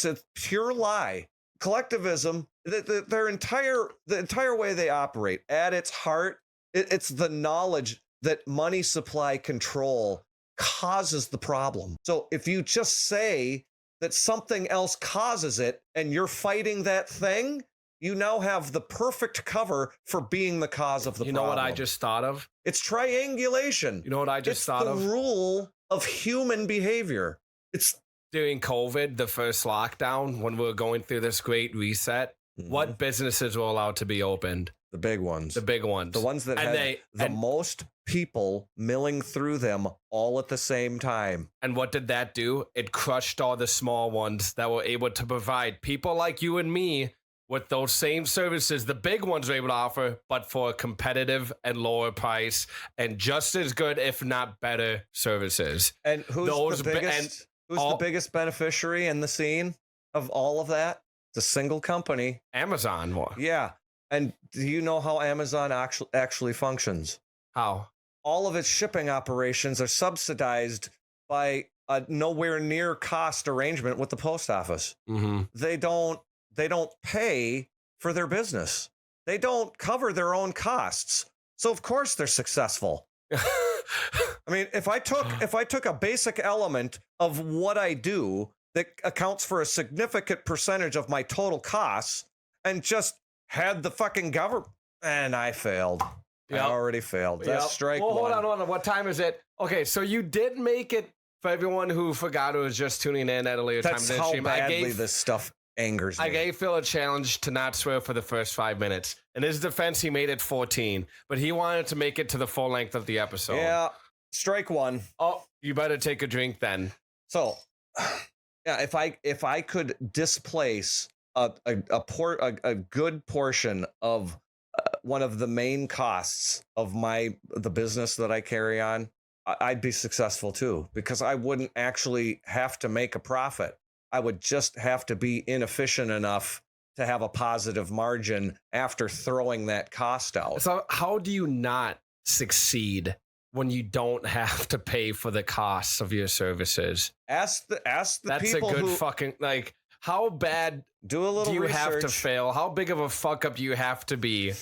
It's a pure lie. Collectivism, the entire way they operate, at its heart, it's the knowledge that money supply control causes the problem. So if you just say that something else causes it and you're fighting that thing, you now have the perfect cover for being the cause of the problem. You know what I just thought of? It's triangulation. You know what I just thought of? It's the rule of human behavior. It's during COVID, the first lockdown, when we were going through this great reset, what businesses were allowed to be opened? The big ones. The big ones. The ones that had the most people milling through them all at the same time. And what did that do? It crushed all the small ones that were able to provide people like you and me with those same services the big ones were able to offer, but for a competitive and lower price and just as good, if not better, services. And who's the biggest beneficiary in the scene of all of that? The single company. Amazon. Yeah. And do you know how Amazon actually functions? How? All of its shipping operations are subsidized by a nowhere near cost arrangement with the post office. Mm-hmm. They don't pay for their business. They don't cover their own costs. So of course they're successful. I mean, if I took a basic element of what I do that accounts for a significant percentage of my total costs and just had the fucking government, and I failed. Yep. I already failed. That's strike one. Hold on. What time is it? Okay, so you did make it. For everyone who forgot who was just tuning in at a later time in the stream, badly this stuff angers me. I gave Phil a challenge to not swear for the first 5 minutes. In his defense, he made it 14, but he wanted to make it to the full length of the episode. Yeah, strike one. Oh, you better take a drink then. So, yeah, if I could displace a good portion of one of the main costs of the business that I carry on, I'd be successful too, because I wouldn't actually have to make a profit. I would just have to be inefficient enough to have a positive margin after throwing that cost out. So how do you not succeed when you don't have to pay for the costs of your services? Ask the That's people a good who fucking, like, how bad do a little you research. Have to fail? How big of a fuck up do you have to be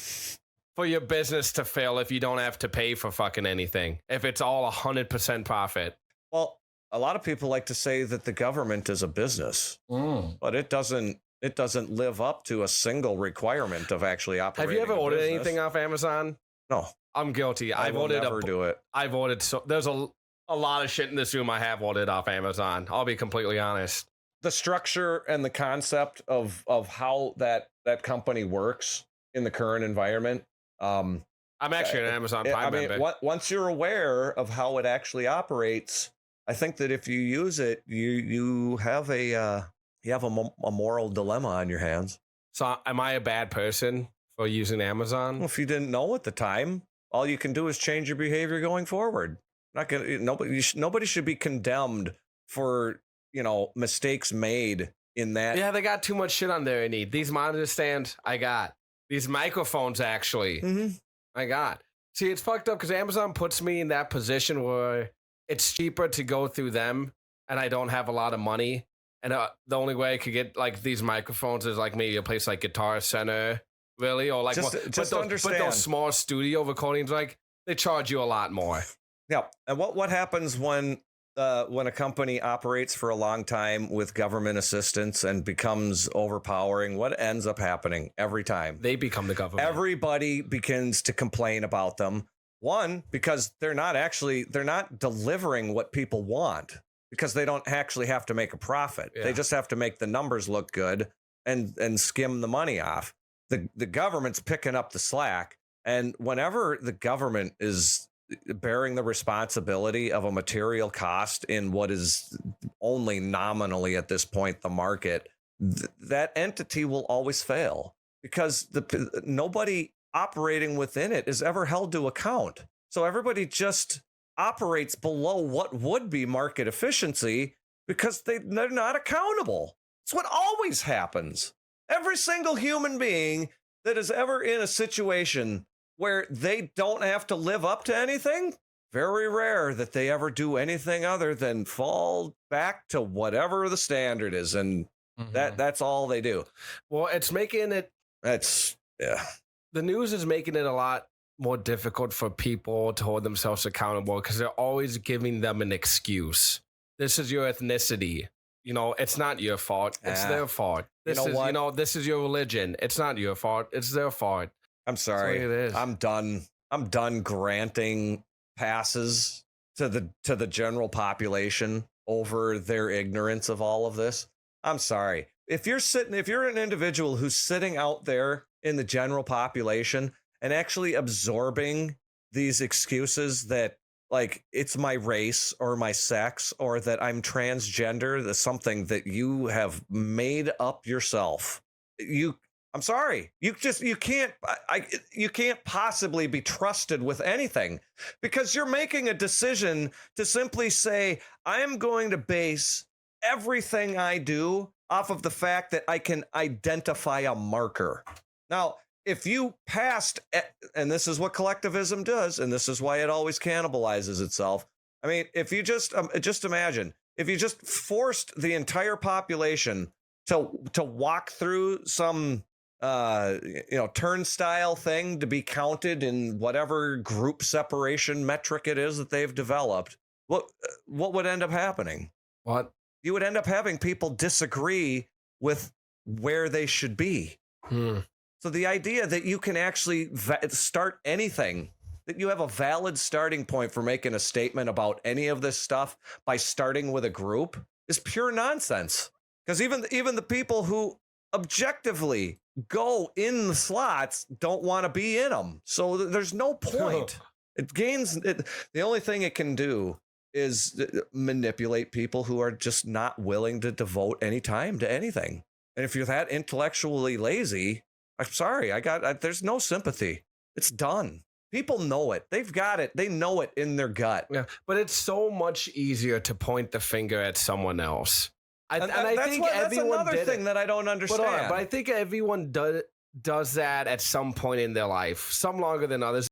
for your business to fail if you don't have to pay for fucking anything? If it's all 100% profit? Well, a lot of people like to say that the government is a business, but it doesn't live up to a single requirement of actually operating. Have you ever ordered anything off Amazon? No. I'm guilty. I've never do it. I've ordered there's a lot of shit in this room I have ordered off Amazon. I'll be completely honest. The structure and the concept of how that company works in the current environment. I'm actually an Amazon Prime member. Once you're aware of how it actually operates, I think that if you use it, you have a moral dilemma on your hands. So, am I a bad person for using Amazon? Well, if you didn't know at the time, all you can do is change your behavior going forward. Nobody should be condemned for mistakes made in that. Yeah, they got too much shit on there. I need these monitor stands. I got these microphones. Actually, I got. See, it's fucked up because Amazon puts me in that position where it's cheaper to go through them, and I don't have a lot of money. And the only way I could get like these microphones is like maybe a place like Guitar Center, really, or like but those small studio recordings, like they charge you a lot more. Yeah, and what happens when a company operates for a long time with government assistance and becomes overpowering? What ends up happening every time? They become the government. Everybody begins to complain about them. One, because they're not delivering what people want, because they don't actually have to make a profit. Yeah. They just have to make the numbers look good and skim the money off. The government's picking up the slack. And whenever the government is bearing the responsibility of a material cost in what is only nominally at this point the market, that entity will always fail, because nobody operating within it is ever held to account. So everybody just operates below what would be market efficiency because they're not accountable. It's what always happens. Every single human being that is ever in a situation where they don't have to live up to anything, very rare that they ever do anything other than fall back to whatever the standard is. And That's all they do. Well, it's making it. Yeah. The news is making it a lot more difficult for people to hold themselves accountable because they're always giving them an excuse. This is your ethnicity. It's not your fault. It's their fault. This this is your religion. It's not your fault. It's their fault. I'm sorry. It is. I'm done granting passes to the general population over their ignorance of all of this. I'm sorry. If you're an individual who's sitting out there in the general population and actually absorbing these excuses that, like, it's my race or my sex or that I'm transgender, that's something that you have made up yourself. I'm sorry. You can't possibly be trusted with anything because you're making a decision to simply say, I am going to base everything I do off of the fact that I can identify a marker. Now, if you passed, and this is what collectivism does, and this is why it always cannibalizes itself. I mean, if you just imagine, if you just forced the entire population to walk through some turnstile thing to be counted in whatever group separation metric it is that they've developed, what would end up happening? What? You would end up having people disagree with where they should be. So the idea that you can actually start anything, that you have a valid starting point for making a statement about any of this stuff by starting with a group is pure nonsense. Because even the people who objectively go in the slots don't want to be in them. So there's no point. The only thing it can do is manipulate people who are just not willing to devote any time to anything. And if you're that intellectually lazy, I'm sorry, there's no sympathy. It's done. People know it. They've got it. They know it in their gut. Yeah, but it's so much easier to point the finger at someone else. I think that's another thing that I don't understand. But I think everyone does that at some point in their life. Some longer than others.